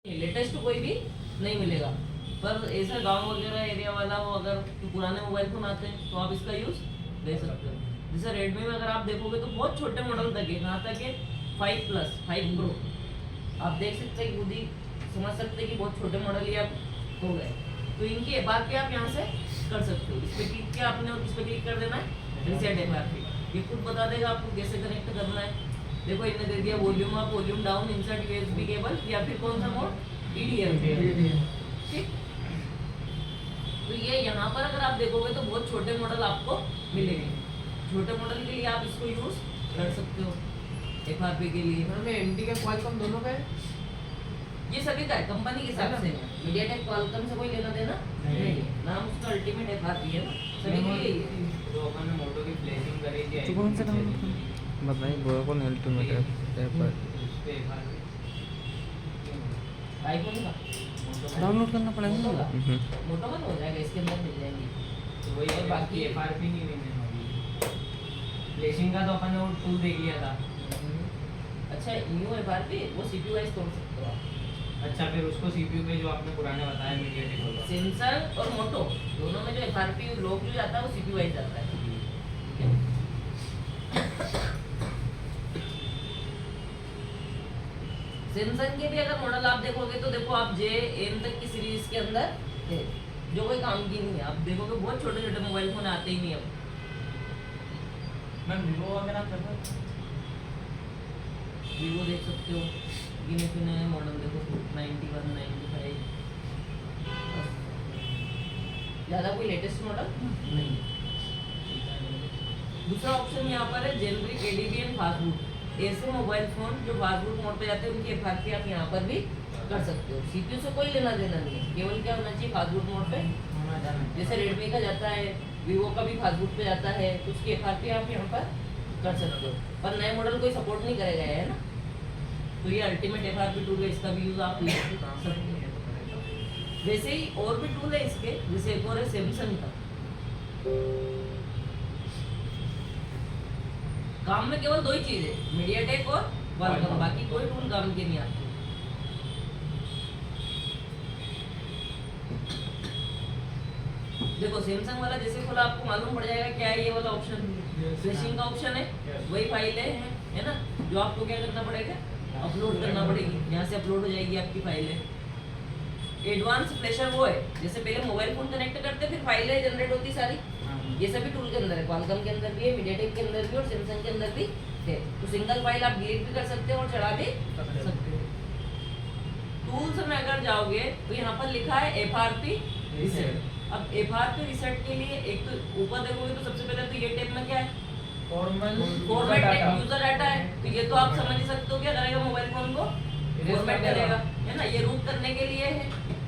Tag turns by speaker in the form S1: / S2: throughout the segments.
S1: Latest कोई भी नहीं मिलेगा। पर ऐसा गांव वगैरह एरिया वाला हो, अगर पुराने मोबाइल फोन आते हैं तो आप इसका यूज ले सकते हो। जैसे रेडमी में अगर आप देखोगे तो बहुत छोटे मॉडल तक है, कहाँ तक है 5+ 5 प्रो। आप देख सकते हैं, खुद ही समझ सकते हैं कि बहुत छोटे मॉडल ही आप हो गए। तो इनकी एफआरपी आप यहाँ से कर सकते हो। इस पर क्लिक किया आपने और इस पर क्लिक कर देना है रीसेट एफआरपी। ये खुद बता देगा आपको कैसे कनेक्ट करना है। देखो इनने दे दिया volume up, volume down, insert USB cable, या फिर कौन सा मोड, EDM। ठीक, तो ये यहाँ पर अगर आप देखोगे तो बहुत छोटे मॉडल आपको मिलेंगे। छोटे मॉडल के लिए आप इसको यूज कर सकते हो एफआरपी के लिए।
S2: में एमडी का क्वालकॉम दोनों का है,
S1: ये सभी का है, कंपनी के हिसाब से। मीडियाटेक क्वालकॉम से कोई लेना देना नहीं है, नाम उसका अल्टीमेट एफआरपी है ना, सभी के लिए ही है।
S3: जो अपन ने मोटो की फ्लैशिंग करी थी,
S4: तो कौन सा डाउनलोड करना बताइए, बोला कौन अल्टीमेट ऐप पर
S1: आईफोन का
S4: डाउनलोड करना पड़ेगा
S1: मोटो
S4: ना।
S1: का मोटो का हो जाएगा, इसके अंदर मिल जाएंगे।
S3: तो वही
S1: और
S3: है,
S1: बाकी
S3: बाकी एफआरपी नहीं हुई मैंने अभी। फ्लैशिंग का तो अपन ने वो टूल देख लिया था।
S1: अच्छा, न्यू एफआरपी वो सीपीयू वाइज तोड़ सकते हो आप।
S3: अच्छा, फिर उसको सीपीयू पे जो आपने पुराने बताया मीडियाटेक वाला,
S1: सेंसर और मोटो दोनों में जो एफआरपी लोग जो जाता है वो सीपीयू वाइज जाता है। ठीक है, सैमसंग के भी अगर मॉडल आप देखोगे तो देखो आप JN तक की सीरीज के अंदर है, जो कोई काम की नहीं है। आप देखोगे बहुत छोटे छोटे मोबाइल फोन आते ही नहीं अब।
S3: मैं वीवो वगैरह करता
S1: वीवो देख सकते हो, गिने चुने मॉडल देखो 91, 95, ज़्यादा कोई लेटेस्ट मॉडल नहीं है। दूसरा ऑप्शन यहाँ पर है जेनरिक ADB एंड फास्टबूट। ऐसे मोबाइल फोन जो फास्टबूट मोड पे जाते हैं उनकी एफआरपी आप यहाँ पर भी कर सकते हो। सीपीयू से कोई लेना देना नहीं है, केवल क्या होना चाहिए फास्टबूट मोड पे। जैसे रेडमी का जाता है, वीवो का भी फास्टबूट पे जाता है, तो उसकी एफआरपी आप यहाँ पर कर सकते हो। पर नए मॉडल कोई सपोर्ट नहीं करेगा, है ना। तो ये अल्टीमेट एफआरपी टूल है, इसका भी यूज आप ले सकते हो। वैसे ही और भी टूल है इसके, जैसे एक और है सैमसंग का। काम में केवल दो ही चीज है, मीडियाटेक और क्वालकॉम, बाकी कोई टूल काम के नहीं आते। देखो सैमसंग वाला जैसे खोला आपको मालूम पड़ जाएगा क्या है ये वाला ऑप्शन। फ्लैशिंग का ऑप्शन है, वही फाइल है ना, जो आपको क्या करना पड़ेगा, अपलोड करना पड़ेगी। यहाँ से अपलोड हो जाएगी आपकी फाइलें। एडवांस फ्लैशर वो है, जैसे पहले मोबाइल फोन कनेक्ट करते फिर फाइलें जनरेट होती सारी, ये सभी टूल के अंदर है। क्वालकॉम के अंदर भी है, मीडियाटेक के अंदर भी और सैमसंग के अंदर भी है। तो सिंगल फाइल आप डिलीट भी कर सकते हो और चढ़ा भी सकते हो। टूल्स में अगर जाओगे तो यहाँ पर लिखा है एफआरपी रीसेट। अब एफआरपी रीसेट के लिए एक तो ऊपर देखोगे तो सबसे पहले तो ये टैब में क्या है, फॉर्मेट यूजर डाटा है। तो ये तो आप समझ ही सकते हो क्या करेगा, मोबाइल फोन को फॉर्मेट करेगा, है ना। ये रूट करने के लिए है,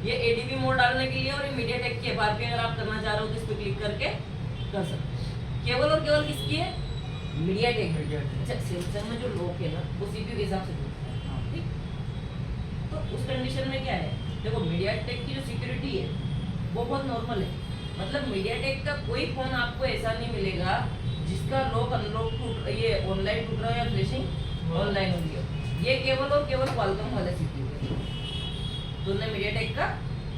S1: ये ADB मोड डालने के लिए, और ये मीडियाटेक की एफआरपी अगर आप करना चाह रहे हो तो इस पर क्लिक करके कर सकते हो। केवल और केवल किसकी है, मीडियाटेक। अच्छा, सैमसंग में जो लोग है ना वो सीपीयू के हिसाब से चलता है, ठीक। तो उस कंडीशन में क्या है, देखो मीडियाटेक की जो सिक्योरिटी है वो बहुत नॉर्मल है। मतलब मीडियाटेक का कोई फोन आपको ऐसा नहीं मिलेगा जिसका लॉक अनलॉक टूट, ये ऑनलाइन टूट रहा है या फ्लैशिंग ऑनलाइन हो रही है। ये केवल और केवल क्वालकॉम वाले सीपीयू है, तो उन्होंने मीडियाटेक का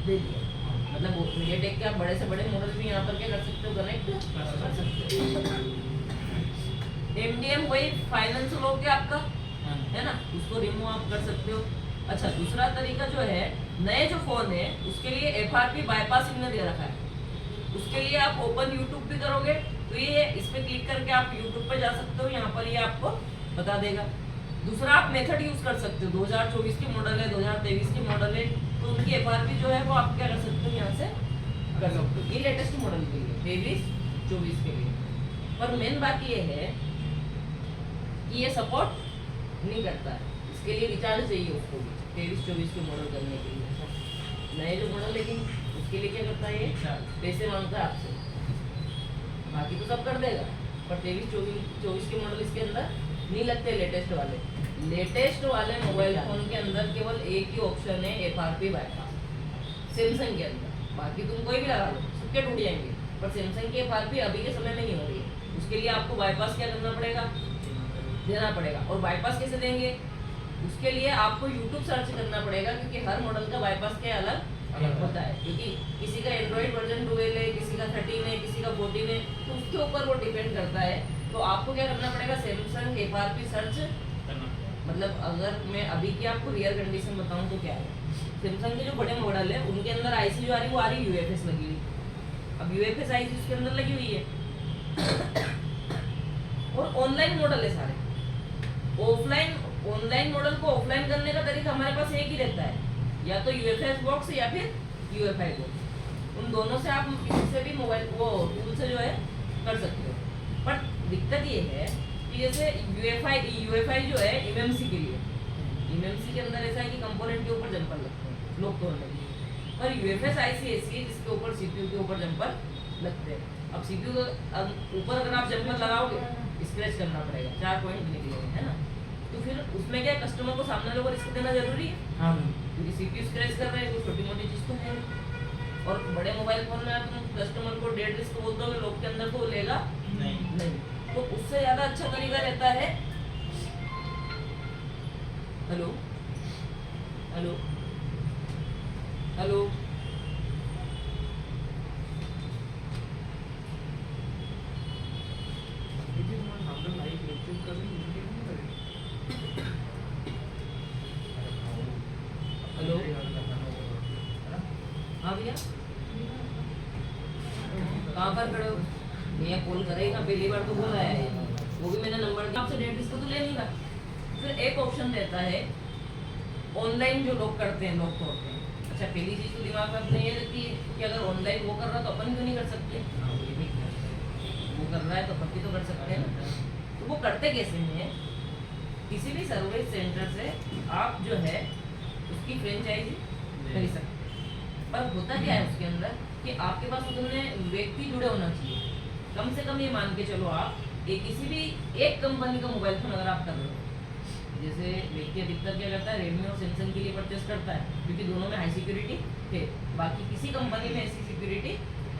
S1: दे दिया। मतलब मीडियाटेक के आप बड़े से बड़े मॉडल भी यहाँ पर क्या कर सकते हो, कनेक्ट कर सकते हो। MDM वही फाइनेंस लॉक है आपका, है ना, उसको रिमूव आप कर सकते हो। अच्छा, दूसरा तरीका जो है, नए जो फोन है उसके लिए एफआरपी बाईपास इन्होंने दे रखा है। उसके लिए आप ओपन यूट्यूब भी करोगे तो ये इस पे क्लिक करके आप यूट्यूब पे जा सकते हो, यहाँ पर ये आपको बता देगा। दूसरा आप मेथड यूज कर सकते हो, 2024 की मॉडल है, 2023 की मॉडल है, तो उनकी एफआरपी जो है वो आप क्या कर सकते हो, यहाँ से कर सकते हो। ये लेटेस्ट मॉडल के लिए 23-24 के लिए। पर मेन बात ये है कि ये सपोर्ट नहीं करता है, इसके लिए रिचार्ज चाहिए उसको भी 23-24 के मॉडल करने के लिए। नए जो मॉडल, लेकिन उसके लिए क्या करता है, ये पैसे मांगता है आपसे। बाकी तो सब कर देगा, पर 23-24 के मॉडल इसके अंदर नहीं लगते। लेटेस्ट वाले मोबाइल फोन के अंदर केवल एक ही ऑप्शन है, एफआरपी बाईपास सैमसंग के अंदर। बाकी तुम कोई भी लगा लो, सबके टूट जाएंगे, पर सैमसंग की एफआरपी अभी के समय में नहीं हो रही है। उसके लिए आपको बाईपास क्या करना पड़ेगा, देना पड़ेगा। और बाईपास कैसे देंगे, उसके लिए आपको YouTube सर्च करना पड़ेगा, क्योंकि हर मॉडल का बाईपास के अलग होता है, क्योंकि किसी का एंड्रॉइड वर्जन 12 है, किसी का 13 है, किसी का 14 है, तो उसके ऊपर वो डिपेंड करता है। तो आपको क्या करना पड़ेगा, सैमसंग FRP सर्च, मतलब अगर मैं अभी की आपको रियल कंडीशन बताऊं तो क्या है, सैमसंग के जो बड़े मॉडल है उनके अंदर आईसी जो आ रही वो आ रही UFS लगी हुई। अब UFS आईसी उसके अंदर लगी हुई है और ऑनलाइन मॉडल है सारे। ऑनलाइन मॉडल को ऑफलाइन करने का तरीका हमारे पास एक ही रहता है, या तो UFS बॉक्स या फिर UFI बॉक्स। उन दोनों से आप किसी से भी मोबाइल वो टूल से जो है कर सकते हो। पर दिक्कत ये है कि जैसे UFI जो है MMC के लिए, MMC के अंदर ऐसा है कि कंपोनेंट के ऊपर जंपर लगते हैं लोग तोड़ने के लिए, और UFS IC ऐसी है जिसके ऊपर CPU के ऊपर जंपर लगते हैं। अब CPU के ऊपर अगर आप जंपर लगाओगे स्क्रैच करना पड़ेगा, 4 पॉइंट निकलेंगे, है ना। तो फिर उसमें क्या कस्टमर को सामने लोगों को रिस्क देना जरूरी है,
S3: हाँ
S1: क्योंकि CPU स्क्रैच कर रहे हैं, कोई छोटी मोटी चीज़ तो है नहीं। और बड़े मोबाइल फोन में आप कस्टमर को डेड रिस्क बोल दोगे, लोग के अंदर तो लेगा नहीं। तो उससे ज़्यादा अच्छा तरीका रहता है, हेलो हेलो हेलो हेलो, हाँ भैया कहाँ पर खड़े हो? भैया कॉल करेगा, पहली बार तो बोला है, वो भी मैंने नंबर दिया आपसे, डेट इसको तो ले नहीं रहा। फिर एक ऑप्शन रहता है ऑनलाइन, जो लोग करते हैं, लोग तोड़ते हैं। अच्छा, पहली चीज़ तो दिमाग में अपने ये रहती है कि अगर ऑनलाइन वो कर रहा तो अपन क्यों नहीं कर सकते, वो कर रहा है तो अपन भी तो कर सकते हैं ना। तो वो करते कैसे हैं, किसी भी सर्विस सेंटर से आप जो है उसकी फ्रेंचाइजी खरीद सकते हैं। पर होता क्या है उसके अंदर कि आपके पास उतने व्यक्ति जुड़े होना चाहिए। कम से कम ये मान के चलो आप किसी भी एक कंपनी का मोबाइल फोन अगर आप कर रहे हो, जैसे व्यक्ति अधिकतर क्या करता है, रेडमी और सैमसंग के लिए परचेस करता है, क्योंकि दोनों में हाई सिक्योरिटी है, बाकी किसी कंपनी में ऐसी सिक्योरिटी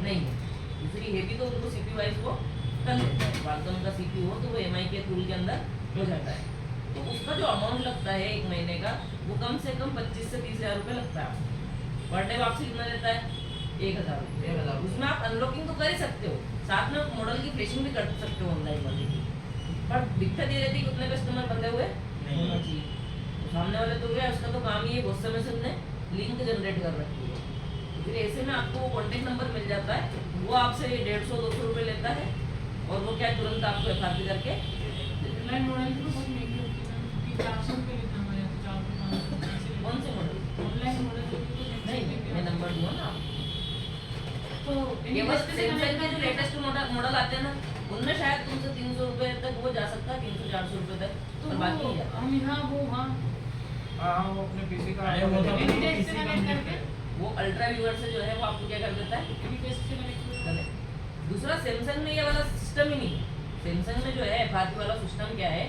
S1: नहीं है। दूसरी है भी तो उनको CPU वाइज वो कर लेता है, क्वालकॉम का CPU हो तो वो MI के टूल के अंदर हो जाता है। तो उसका जो अमाउंट लगता है एक महीने का, वो कम से कम 25 से 30 हज़ार रुपये लगता है। पर डे वापसी कितना रहता है, 1,000 रुपये। उसमें आप अनलॉकिंग तो कर ही सकते हो, साथ में मॉडल की फ्रेशिंग भी कर सकते हो ऑनलाइन वाले की। पर दिक्कत ये रहती है कि उतने कस्टमर बंधे हुए होना चाहिए। तो सामने वाले तो गया, उसका तो काम ही है बहुत समय से उसने लिंक जनरेट कर रखी है। तो फिर ऐसे में आपको कॉन्टेक्ट नंबर मिल जाता है, वो आपसे 150-200 रुपये लेता है, और वो क्या तुरंत आपको FRP करके
S2: ऑनलाइन मॉडल तो बहुत महंगी होती है ना, कि 400 रुपये लेता हमारे यहाँ, 400-500।
S1: कौन से मॉडल?
S2: ऑनलाइन मॉडल
S1: नहीं, मैं नंबर दूंगा ना आपको।
S2: तो
S1: ये बस सैमसंग के जो लेटेस्ट मॉडल आते हैं ना, उनमें शायद तुमसे 300 रुपये तक वो जा सकता है, 300-400 रुपये तक,
S2: तो
S1: और बाकी नहीं जाता।
S2: हम यहाँ वो हाँ
S3: वो अपने PC का
S2: अरे वो तो अपने PC से कनेक्ट करके
S1: वो अल्ट्रा व्यूअर से जो है वो आपको क्या कर देता है,
S2: MBPS से कनेक्ट करके।
S1: कनेक्ट। दूसरा सैमसंग में ये वाला सिस्टम ही नहीं है। सैमसंग में जो है FRP वाला सिस्टम क्या है,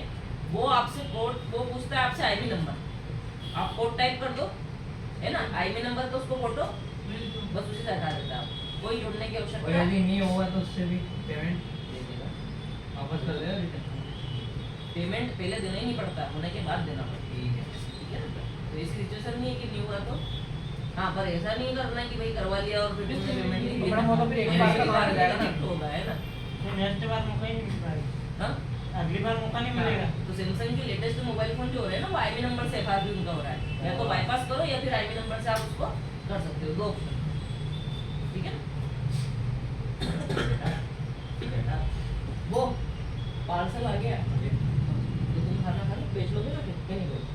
S1: वो आपसे कोड, वो पूछता है आपसे IP नंबर, आप कोड टाइप कर दो, है ना, IP नंबर तो उसको फोटो बस उसी से हटा देता है, कोई जोड़ने की आवश्यकता
S3: और यदि
S1: नहीं।
S3: नहीं हुआ तो उससे भी पेमेंट
S1: दे देगा।
S3: वापस कर देगा रिटर्न।
S1: पेमेंट पहले देना ही नहीं पड़ता, होने के बाद देना पड़ता
S3: ठीक है।
S1: है, ठीक है ना। तो ऐसी सिचुएशन नहीं है कि नहीं हुआ तो हाँ, पर ऐसा नहीं करना है कि भाई करवा लिया और फिर तुमने पेमेंट नहीं
S3: अपना
S1: दिया,
S3: वो तो फिर एक बार का मार जाएगा ना।
S1: होगा, है ना।
S5: नेक्स्ट बार मौका ही नहीं मिल पाएगा,
S1: हाँ,
S5: अगली बार मौका नहीं मिलेगा।
S1: तो सैमसंग के लेटेस्ट मोबाइल फोन जो हो रहे हैं ना, वो IP नंबर से FRP उनका हो रहा है, या तो बाईपास करो या फिर IP नंबर से आप उसको कर सकते हो, 2 ऑप्शन, ठीक है ना। वो पार्सल आ गया तो तुम खाना खा लो, बेच लोगे ना फिर कहीं लोगे।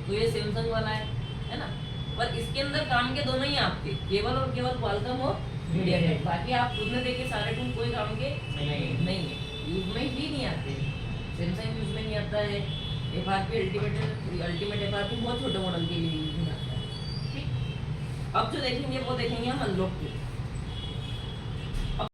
S1: तो ये सैमसंग वाला है ना। पर इसके अंदर काम के दोनों ही आपके, केवल और केवल क्वालकॉम और मीडियाटेक, बाकी आप खुद ने देखे सारे टूल कोई काम के नहीं है, यूज में ही नहीं आते। सैमसंग यूज में नहीं आता है, FRP अल्टीमेट FRP बहुत छोटे मॉडल के लिए यूज में आता है, ठीक। अब जो देखेंगे वो देखेंगे हम अनलॉक के।